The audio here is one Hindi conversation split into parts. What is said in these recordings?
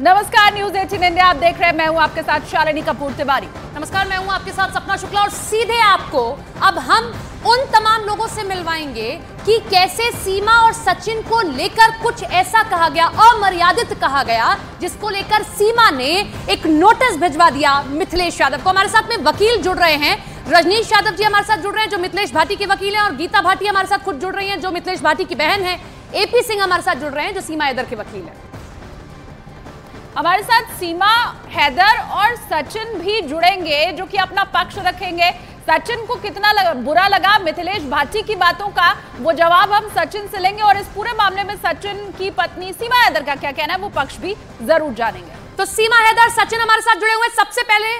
नमस्कार, न्यूज 18 इंडिया आप देख रहे हैं। मैं हूं आपके साथ शालिनी कपूर तिवारी। नमस्कार, मैं हूं आपके साथ सपना शुक्ला और सीधे आपको अब हम उन तमाम लोगों से मिलवाएंगे कि कैसे सीमा और सचिन को लेकर कुछ ऐसा कहा गया, अमर्यादित कहा गया, जिसको लेकर सीमा ने एक नोटिस भिजवा दिया मिथिलेश यादव को। हमारे साथ में वकील जुड़ रहे हैं, रजनीश यादव जी हमारे साथ जुड़ रहे हैं जो मिथिलेश भाटी के वकील हैं, और गीता भाटी हमारे साथ खुद जुड़ रही हैं जो मिथिलेश भाटी की बहन है। एपी सिंह हमारे साथ जुड़ रहे हैं जो सीमा हैदर के वकील हैं। हमारे साथ सीमा हैदर और सचिन भी जुड़ेंगे जो कि अपना पक्ष रखेंगे। सचिन को कितना बुरा लगा मिथिलेश भाटी की बातों का, वो जवाब हम सचिन से लेंगे, और इस पूरे मामले में सचिन की पत्नी सीमा हैदर का क्या कहना है वो पक्ष भी जरूर जानेंगे। तो सीमा हैदर, सचिन हमारे साथ जुड़े हुए हैं। सबसे पहले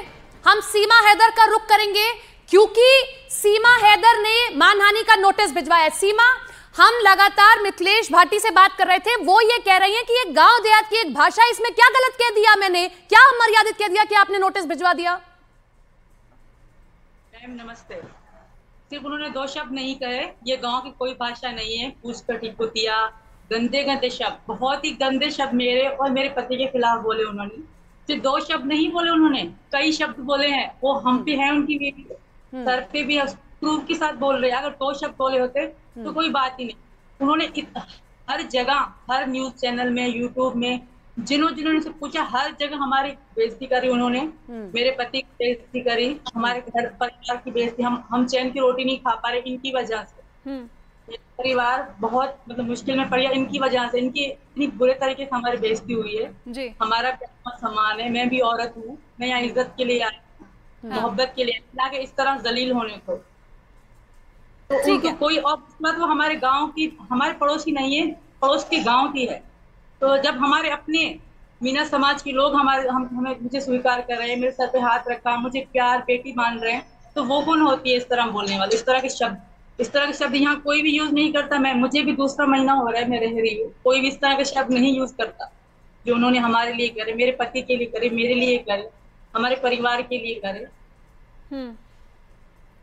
हम सीमा हैदर का रुख करेंगे क्योंकि सीमा हैदर ने मानहानि का नोटिस भिजवाया है। सीमा, हम लगातार मिथिलेश भाटी से बात कर रहे थे, वो ये कह रही हैं कि ये गांव देहात की एक भाषा, इसमें क्या गलत कह दिया मैंने, क्या मर्यादित कह दिया कि आपने नोटिस भिजवा दिया? मैम नमस्ते। सिर्फ उन्होंने दो शब्द नहीं कहे, ये गांव की कोई भाषा नहीं है। घूसपैठी कुतिया, गंदे गंदे शब्द, बहुत ही गंदे शब्द मेरे और मेरे पति के खिलाफ बोले उन्होंने। सिर्फ दो शब्द नहीं बोले उन्होंने, कई शब्द बोले हैं। वो हम पे है, उनकी वीडियो सर पे भी प्रूफ के साथ बोल रहे हैं। अगर दो शब्द बोले होते तो कोई बात ही नहीं। उन्होंने हर जगह, हर न्यूज चैनल में, यूट्यूब में, जिन्होंने से पूछा, हर जगह हमारी बेइज्जती करी उन्होंने। मेरे पति की बेइज्जती करी, हमारे घर परिवार की बेइज्जती। हम चैन की रोटी नहीं खा पा रहे इनकी वजह से। परिवार बहुत मुश्किल में पड़ गया इनकी वजह से। इनकी इतनी बुरे तरीके से हमारी बेइज्जती हुई है जी। हमारा सम्मान है, मैं भी औरत हूँ, मैं यहाँ इज्जत के लिए आई हूँ, मोहब्बत के लिए, ना कि इस तरह जलील होने को। तो कोई और मतलब हमारे गांव की, हमारे पड़ोसी नहीं है, पड़ोस के गांव की है। तो जब हमारे अपने मीना समाज के लोग हमें मुझे स्वीकार कर रहे हैं, मेरे सर पे हाथ रखा, मुझे प्यार बेटी मान रहे हैं, तो वो कौन होती है इस तरह बोलने वाले? इस तरह के शब्द यहाँ कोई भी यूज नहीं करता। मुझे भी दूसरा महीना हो रहा है मैं रह रही हूँ, कोई भी इस तरह के शब्द नहीं यूज करता जो उन्होंने हमारे लिए करे, मेरे पति के लिए करे, मेरे लिए करे, हमारे परिवार के लिए करे।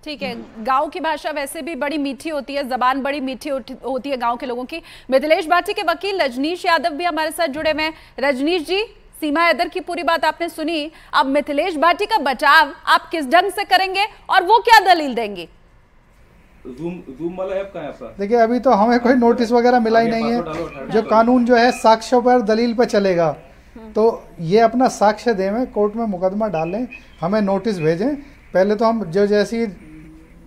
ठीक है, गांव की भाषा वैसे भी बड़ी मीठी होती है, जबान बड़ी मीठी होती है गांव के लोगों की। मिथिलेश भाटी के वकील रजनीश यादव भी हमारे साथ जुड़े हुए हैं। रजनीश जी, सीमा हैदर की पूरी बात आपने सुनी, अब मिथिलेश भाटी का बचाव आप किस ढंग से करेंगे और वो क्या दलील देंगे? ज़ूम वाला ऐप कहाँ है आपका? देखिए, अभी तो हमें कोई नोटिस वगैरह मिला ही नहीं है। जो कानून जो है साक्ष्यों पर, दलील पर चलेगा, तो ये अपना साक्ष्य दें, कोर्ट में मुकदमा डालें, हमें नोटिस भेजें। पहले तो हम जो जैसी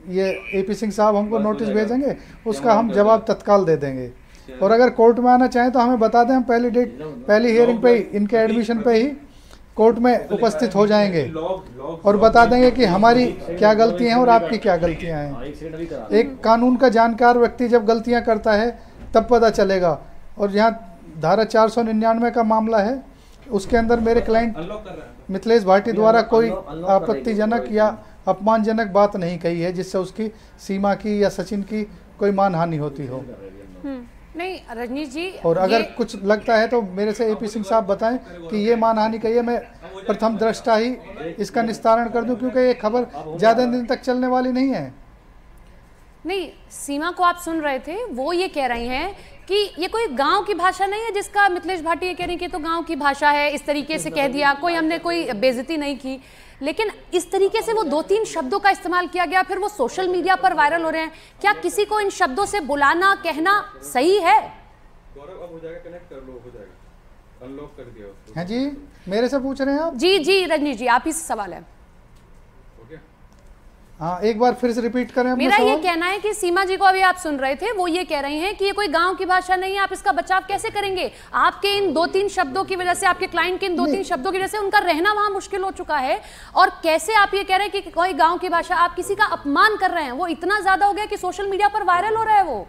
ये एपी सिंह साहब हमको नोटिस भेजेंगे उसका हम जवाब तत्काल दे देंगे। और अगर कोर्ट में आना चाहें तो हमें बता दें, हम पहली हियरिंग पे ही, इनके एडमिशन पे ही कोर्ट में उपस्थित हो जाएंगे और बता देंगे कि हमारी क्या गलतियां हैं और आपकी क्या गलतियां हैं। एक कानून का जानकार व्यक्ति जब गलतियां करता है तब पता चलेगा। और यहाँ धारा 499 का मामला है, उसके अंदर मेरे क्लाइंट मिथिलेश भाटी द्वारा कोई आपत्तिजनक या अपमानजनक बात नहीं कही है जिससे उसकी, सीमा की या सचिन की कोई मानहानि होती हो। नहीं रजनीश जी, और अगर कुछ लगता है तो मेरे से एपी सिंह साहब बताएं कि ये मानहानि कही है, मैं प्रथम दृष्टा ही इसका निस्तारण कर दूं, क्योंकि ये खबर ज़्यादा दिन तक चलने वाली नहीं है। नहीं, सीमा को आप सुन रहे थे, वो ये कह रही हैं कि ये कोई गांव की भाषा नहीं है, जिसका मिथिलेश भाटी ये कह रही कि तो गांव की भाषा है, इस तरीके से कह दिया, हमने कोई बेइज्जती नहीं की। लेकिन इस तरीके से वो 2-3 शब्दों का इस्तेमाल किया गया, फिर वो सोशल मीडिया पर वायरल हो रहे हैं। क्या किसी को इन शब्दों से बुलाना, कहना सही है? गौरव, अब हो जाएगा, कनेक्ट कर लो, हो जाएगा, अनलॉक कर दिया उसको। हाँ जी, मेरे से पूछ रहे हैं आप? जी रजनीश जी, आप ही से सवाल है। हाँ, एक बार फिर से रिपीट करें। मेरा ये कहना है कि सीमा जी को अभी आप सुन रहे थे, वो ये कह रही हैं कि ये कोई गांव की भाषा नहीं है, आप इसका बचाव कैसे करेंगे? आपके इन 2-3 शब्दों की वजह से, आपके क्लाइंट के इन 2-3 शब्दों की वजह से उनका रहना वहां मुश्किल हो चुका है। और कैसे आप ये कह रहे हैं कि कोई गांव की भाषा, आप किसी का अपमान कर रहे हैं। वो इतना ज्यादा हो गया कि सोशल मीडिया पर वायरल हो रहा है वो।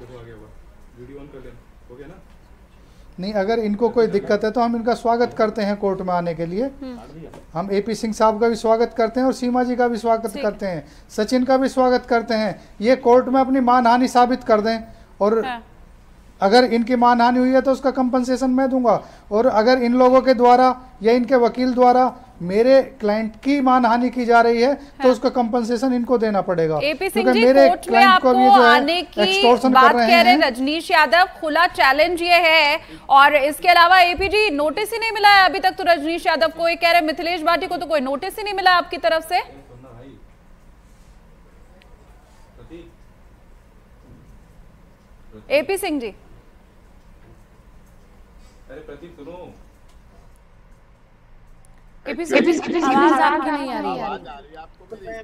नहीं, अगर इनको कोई दिक्कत है तो हम इनका स्वागत करते हैं कोर्ट में आने के लिए। हम एपी सिंह साहब का भी स्वागत करते हैं और सीमा जी का भी स्वागत करते हैं, सचिन का भी स्वागत करते हैं। ये कोर्ट में अपनी मानहानि साबित कर दें, और अगर इनकी मानहानि हुई है तो उसका कंपनसेशन मैं दूंगा। और अगर इन लोगों के द्वारा या इनके वकील द्वारा मेरे क्लाइंट की मानहानि की जा रही है तो उसका कंपनसेशन इनको देना पड़ेगा। एपी सिंह जी, कोर्ट में आपको आने की बात कह रहे हैं रजनीश यादव, खुला चैलेंज ये है। और इसके अलावा एपी जी नोटिस ही नहीं मिला है अभी तक तो रजनीश यादव को, ये कह रहे मिथिलेश भाटी को तो कोई नोटिस ही नहीं मिला आपकी तरफ से। एपी सिंह जी, अरे प्रदीप सुनो, आवाज आपकी नहीं आ रही है।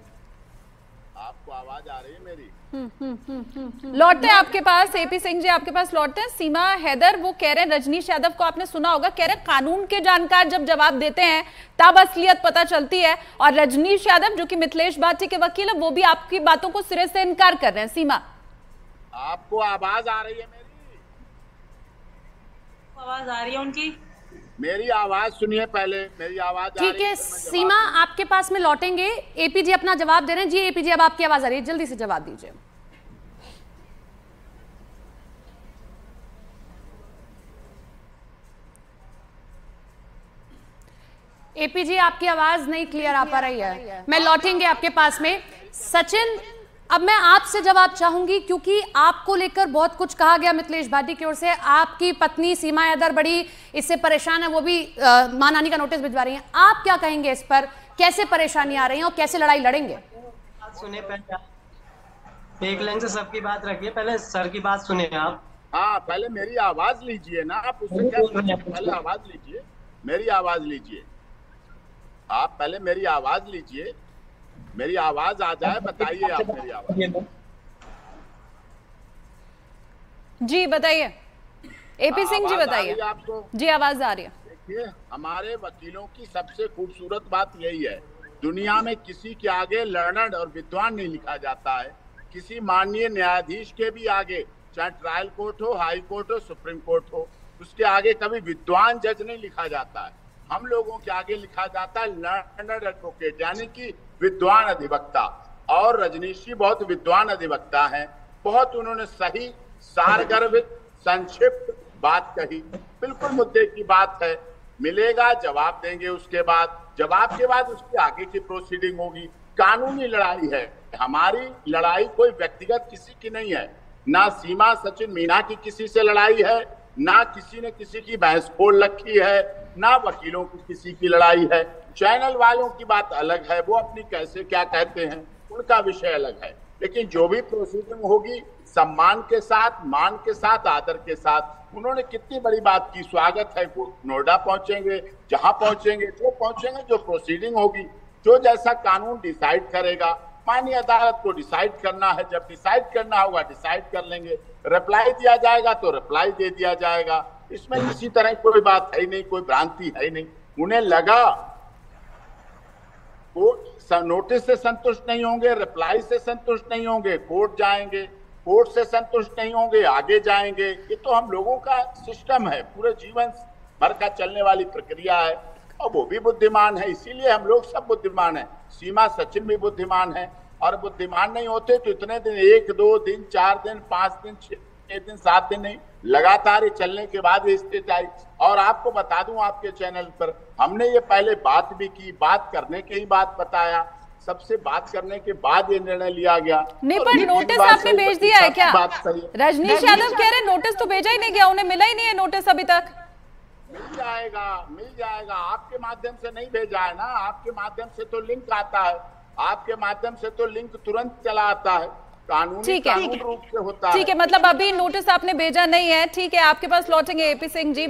आपको आवाज आ रही है मेरी? लौटते हैं आपके पास, एपी सिंह जी आपके पास लौटते हैं। सीमा हैदर वो कह रहे हैं, रजनीश यादव को आपने सुना होगा, कह रहे कानून के जानकार जब जवाब देते हैं तब असलियत पता चलती है। और रजनीश यादव जो कि मिथिलेश भाटी के वकील है वो भी आपकी बातों को सिरे से इनकार कर रहे हैं। सीमा, आपको आवाज आ रही है मेरी? आवाज आ रही है उनकी? मेरी आवाज सुनिए पहले, मेरी आवाज ठीक है। सीमा आपके पास में लौटेंगे, एपी जी अपना जवाब दे रहे हैं। जी एपी जी अब आपकी आवाज आ रही है, जल्दी से जवाब दीजिए। एपी जी आपकी आवाज नहीं क्लियर आ पा रही है, मैं लौटेंगे आपके पास में। सचिन, अब मैं आपसे जवाब चाहूंगी क्योंकि आपको लेकर बहुत कुछ कहा गया मिथिलेश भाटी की ओर से। आपकी पत्नी सीमा हैदर बड़ी इससे परेशान है, वो भी मानहानि का नोटिस भिजवा रही हैं। आप क्या कहेंगे इस पर, कैसे परेशानी आ रही है और कैसे लड़ाई लड़ेंगे? सुने पहले, एक लाइन से सबकी बात रखिए, पहले सर की बात सुने आप। हाँ, पहले मेरी आवाज लीजिए ना, आप उससे क्या पहले आवाज लीजिए, मेरी आवाज लीजिए। आप पहले मेरी आवाज लीजिए, मेरी आवाज आ जाए, बताइए आप मेरी आवाज। जी बताइए एपी सिंह जी, बताइए आपको। जी आवाज आ रही है। देखिए, हमारे वकीलों की सबसे खूबसूरत बात यही है, दुनिया में किसी के आगे लर्नड और विद्वान नहीं लिखा जाता है। किसी माननीय न्यायाधीश के भी आगे, चाहे ट्रायल कोर्ट हो, हाई कोर्ट हो, सुप्रीम कोर्ट हो, उसके आगे कभी विद्वान जज नहीं लिखा जाता है। हम लोगों के आगे लिखा जाता है लर्नड एडवोकेट, यानी कि विद्वान अधिवक्ता। और रजनीश जी बहुत विद्वान अधिवक्ता हैं, बहुत उन्होंने सही, सारगर्भित, संक्षिप्त बात कही, बिल्कुल मुद्दे की बात है। मिलेगा, जवाब देंगे, उसके बाद जवाब के बाद उसकी आगे की प्रोसीडिंग होगी। कानूनी लड़ाई है हमारी, लड़ाई कोई व्यक्तिगत किसी की नहीं है, ना सीमा सचिन मीना की किसी से लड़ाई है, ना किसी ने किसी की भैंस खोल रखी है, ना वकीलों की किसी की लड़ाई है। चैनल वालों की बात अलग है, वो अपनी कैसे क्या कहते हैं, उनका विषय अलग है। लेकिन जो भी प्रोसीडिंग होगी सम्मान के साथ, मान के साथ, आदर के साथ। उन्होंने कितनी बड़ी बात की, स्वागत है, वो नोएडा पहुंचेंगे, जहां पहुंचेंगे, जो पहुंचेंगे, जो प्रोसीडिंग होगी, जो जैसा कानून डिसाइड करेगा, माननीय अदालत को डिसाइड करना है, जब डिसाइड करना होगा डिसाइड कर लेंगे। रिप्लाई दिया जाएगा तो रिप्लाई दे दिया जाएगा, इसमें किसी तरह कोई बात है ही नहीं, कोई भ्रांति है ही नहीं। उन्हें लगा कोर्ट नोटिस से संतुष्ट नहीं होंगे, रिप्लाई से संतुष्ट नहीं होंगे, कोर्ट जाएंगे, कोर्ट से संतुष्ट नहीं होंगे, आगे जाएंगे। ये तो हम लोगों का सिस्टम है, पूरे जीवन भर का चलने वाली प्रक्रिया है। और वो भी बुद्धिमान है, इसीलिए हम लोग सब बुद्धिमान हैं। सीमा सचिन भी बुद्धिमान है, और बुद्धिमान नहीं होते तो इतने दिन, 1 2 दिन, 4 दिन, 5 दिन, 6 दिन, 7 दिन नहीं, लगातार ये चलने के बाद ये स्थिति आई। और आपको बता दूं, आपके चैनल पर हमने ये पहले बात भी की, बात करने के ही बात बताया, सबसे बात करने के बाद ये निर्णय लिया गया। नहीं, पर नोटिस आपने भेज दिया है क्या? रजनीश यादव कह रहे नोटिस तो भेजा ही नहीं गया, उन्हें मिला ही नहीं है नोटिस अभी तक। मिल जाएगा। आपके माध्यम से नहीं भेजा है ना, आपके माध्यम से तो लिंक आता है, आपके माध्यम से तो लिंक तुरंत चला आता है, कानूनी रूप से होता है। ठीक है, मतलब अभी नोटिस आपने भेजा नहीं है। ठीक है, आपके पास लौटेंगे एपी सिंह जी।